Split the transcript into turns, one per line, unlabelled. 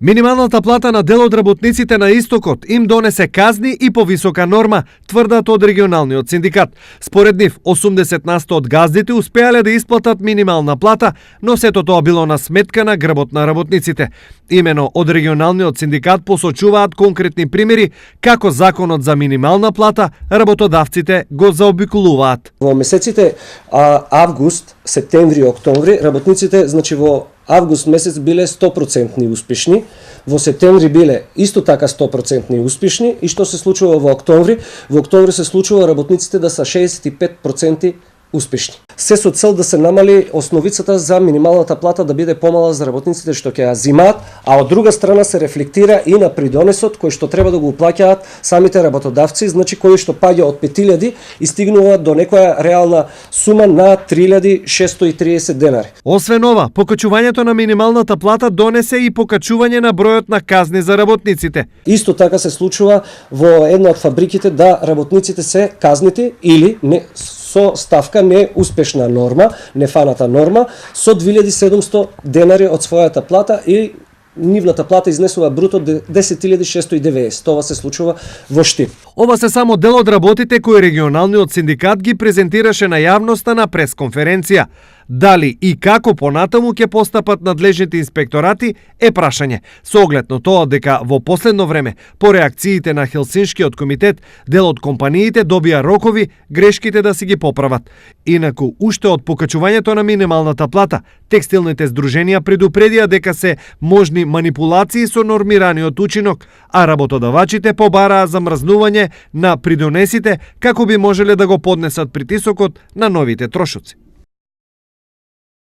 Минималната плата на дел од работниците на Истокот им донесе казни и повисока норма, тврдат од регионалниот синдикат. Според нив, 80% од газдите успеале да исплатат минимална плата, но сето тоа било на сметка на грбот на работниците. Имено од регионалниот синдикат посочуваат конкретни примери како законот за минимална плата работодавците го заобиколуваат.
Во месеците август, септември и октомври работниците, во август месец биле 100% успешни, во септември биле исто така 100% успешни и што се случува во октомври? Во октомври се случува работниците да се 65% успешни. Се со цел да се намали основицата за минималната плата да биде помала за работниците што ќе ја зимаат, а од друга страна се рефлектира и на придонесот кој што треба да го уплаќаат самите работодавци, кој што паѓа од 5000 и стигнува до некоја реална сума на 3630 денари.
Освен ова, покачувањето на минималната плата донесе и покачување на бројот на казни за работниците.
Исто така се случува во една од фабриките да работниците се казнити или не со ставка неуспешна норма, нефаната норма, со 2700 денари од својата плата и нивната плата изнесува бруто 10.690. Тоа се случува во Штип.
Ова се само дел од работите кои регионалниот синдикат ги презентираше на јавноста на пресконференција. Дали и како понатаму ќе постапат надлежните инспекторати е прашање, со оглед на тоа дека во последно време, по реакциите на Хелсиншкиот комитет, дел од компаниите добија рокови грешките да си ги поправат. Инаку, уште од покачувањето на минималната плата, текстилните здруженија предупредија дека се можни манипулации со нормираниот учинок, а работодавачите побараа замрзнување на придонесите како би можеле да го поднесат притисокот на новите трошоци.